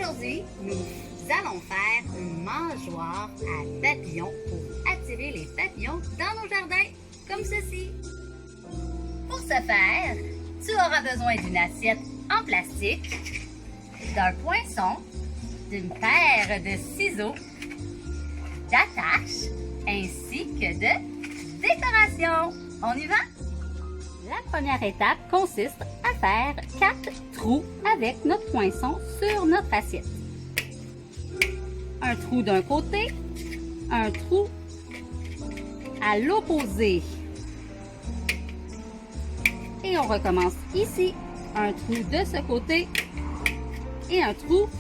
Aujourd'hui, nous allons faire une mangeoire à papillons pour attirer les papillons dans nos jardins, comme ceci. Pour ce faire, tu auras besoin d'une assiette en plastique, d'un poinçon, d'une paire de ciseaux, d'attaches, ainsi que de décoration. On y va? La première étape consiste à faire 4 trous avec notre poinçon sur notre assiette. Un trou d'un côté, un trou à l'opposé. Et on recommence ici, un trou de ce côté et un trou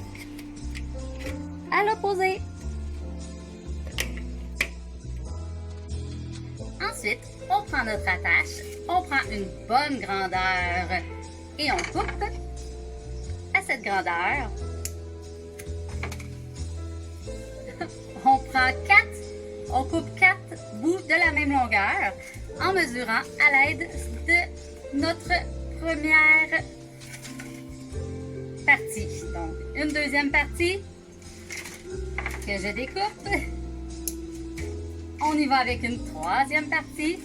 à l'opposé. Ensuite, on prend notre attache, on prend une bonne grandeur et on coupe à cette grandeur. On coupe 4 bouts de la même longueur en mesurant à l'aide de notre première partie. Donc, une deuxième partie que je découpe. On y va avec une troisième partie.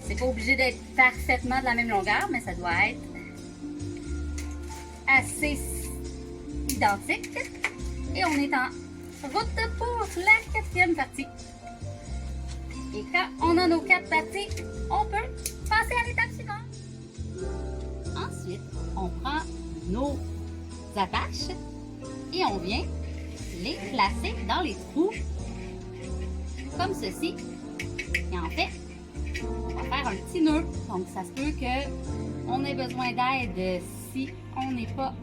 C'est pas obligé d'être parfaitement de la même longueur, mais ça doit être assez identique. Et on est en route pour la quatrième partie. Et quand on a nos 4 parties, on peut passer à l'étape suivante. Ensuite, on prend nos attaches et on vient les placer dans les trous comme ceci. Et en fait, on va faire un petit nœud. Donc, ça se peut qu'on ait besoin d'aide si on n'est pas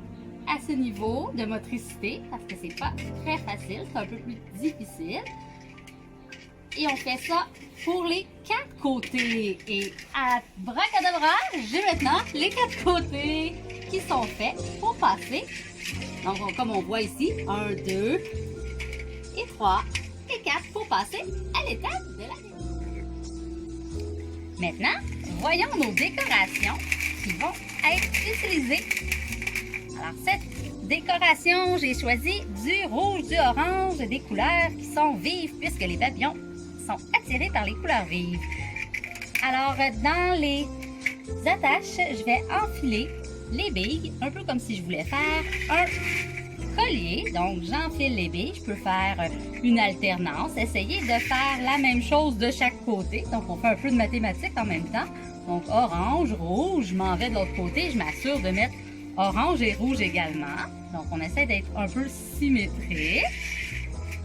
à ce niveau de motricité, parce que c'est pas très facile, c'est un peu plus difficile. Et on fait ça pour les 4 côtés. Et à bracadabra, j'ai maintenant les 4 côtés qui sont faits pour passer. Donc, comme on voit ici, 1, 2 et 3 et 4 pour passer à l'étape de la décoration. Maintenant, voyons nos décorations qui vont être utilisées. Alors, cette décoration, j'ai choisi du rouge, du orange, des couleurs qui sont vives puisque les papillons sont attirés par les couleurs vives. Alors, dans les attaches, je vais enfiler les billes, un peu comme si je voulais faire un collier. Donc, j'enfile les billes. Je peux faire une alternance, essayer de faire la même chose de chaque côté. Donc, on fait un peu de mathématiques en même temps. Donc, orange, rouge, je m'en vais de l'autre côté. Je m'assure de mettre orange et rouge également. Donc, on essaie d'être un peu symétrique.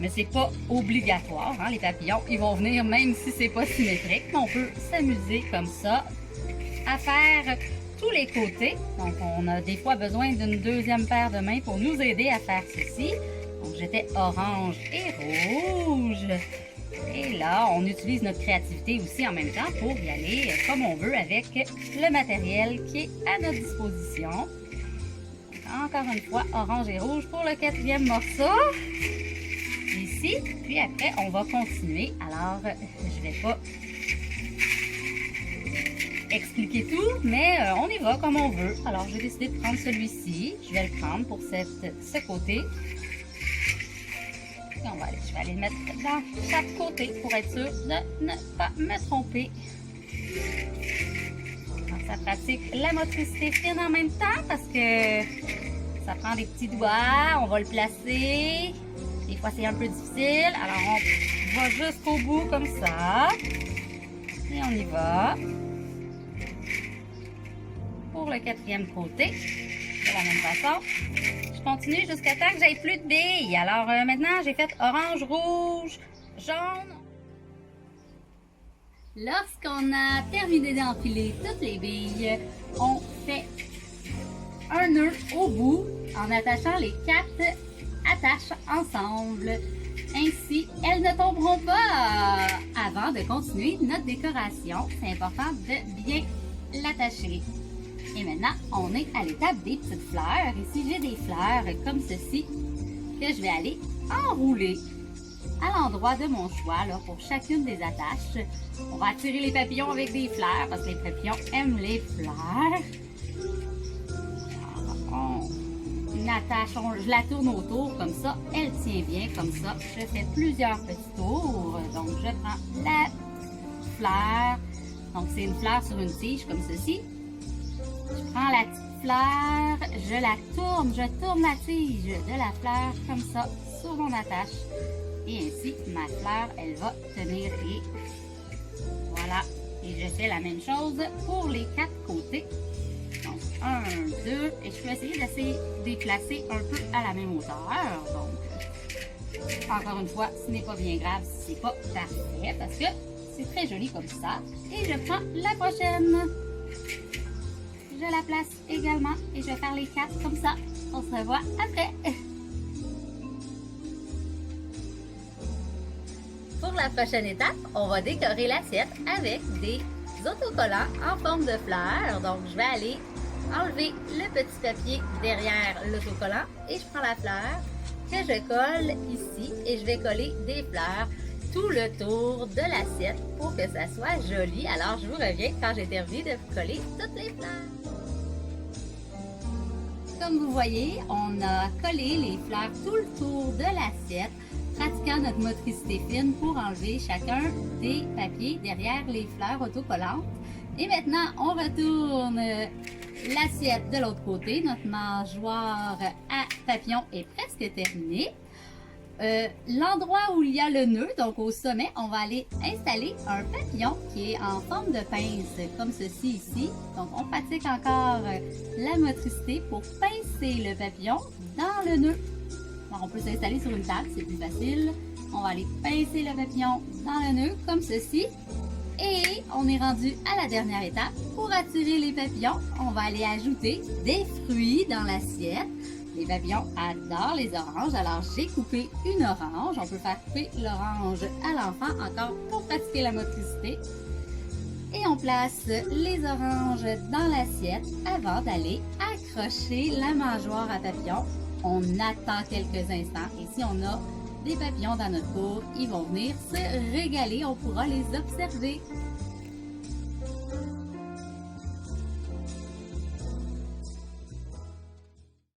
Mais c'est pas obligatoire. Hein? Les papillons, ils vont venir même si c'est pas symétrique. On peut s'amuser comme ça à faire tous les côtés. Donc, on a des fois besoin d'une deuxième paire de mains pour nous aider à faire ceci. Donc, j'étais orange et rouge. Et là, on utilise notre créativité aussi en même temps pour y aller comme on veut avec le matériel qui est à notre disposition. Donc, encore une fois, orange et rouge pour le 4e morceau. Ici, puis après, on va continuer. Alors, je vais pas expliquer tout, mais on y va comme on veut. Alors, j'ai décidé de prendre celui-ci. Je vais le prendre pour ce côté. Et je vais aller le mettre dans chaque côté pour être sûr de ne pas me tromper. Donc, ça pratique la motricité fine en même temps parce que ça prend des petits doigts. On va le placer. Des fois, c'est un peu difficile. Alors, on va jusqu'au bout comme ça. Et on y va. Pour le 4e côté, de la même façon. Je continue jusqu'à temps que j'aie plus de billes. Alors maintenant, j'ai fait orange, rouge, jaune. Lorsqu'on a terminé d'enfiler toutes les billes, on fait un nœud au bout en attachant les 4 attaches ensemble. Ainsi, elles ne tomberont pas avant de continuer notre décoration. C'est important de bien l'attacher. Et maintenant, on est à l'étape des petites fleurs. Ici, j'ai des fleurs comme ceci que je vais aller enrouler à l'endroit de mon choix là, pour chacune des attaches. On va attirer les papillons avec des fleurs parce que les papillons aiment les fleurs. Alors, on l'attache, je la tourne autour comme ça, elle tient bien comme ça. Je fais plusieurs petits tours, donc je prends la fleur, donc c'est une fleur sur une tige comme ceci. Je prends la petite fleur, je tourne la tige de la fleur comme ça sur mon attache. Et ainsi, ma fleur, elle va tenir et voilà. Et je fais la même chose pour les 4 côtés. Donc, 1, 2, et je peux essayer de les placer un peu à la même hauteur. Donc, encore une fois, ce n'est pas bien grave si c'est pas parfait parce que c'est très joli comme ça. Et je prends la prochaine. Je la place également et je vais faire les 4 comme ça. On se revoit après. Pour la prochaine étape, on va décorer l'assiette avec des autocollants en forme de fleurs. Donc, je vais aller enlever le petit papier derrière l'autocollant et je prends la fleur que je colle ici et je vais coller des fleurs tout le tour de l'assiette pour que ça soit joli. Alors, je vous reviens quand j'ai terminé de coller toutes les fleurs. Comme vous voyez, on a collé les fleurs tout le tour de l'assiette, pratiquant notre motricité fine pour enlever chacun des papiers derrière les fleurs autocollantes. Et maintenant, on retourne l'assiette de l'autre côté. Notre mangeoire à papillon est presque terminée. L'endroit où il y a le nœud, donc au sommet, on va aller installer un papillon qui est en forme de pince, comme ceci ici. Donc, on pratique encore la motricité pour pincer le papillon dans le nœud. Alors, on peut s'installer sur une table, c'est plus facile. On va aller pincer le papillon dans le nœud, comme ceci. Et on est rendu à la dernière étape. Pour attirer les papillons, on va aller ajouter des fruits dans l'assiette. Les papillons adorent les oranges, alors j'ai coupé une orange. On peut faire couper l'orange à l'enfant encore pour pratiquer la motricité. Et on place les oranges dans l'assiette avant d'aller accrocher la mangeoire à papillons. On attend quelques instants et si on a des papillons dans notre cour, ils vont venir se régaler. On pourra les observer.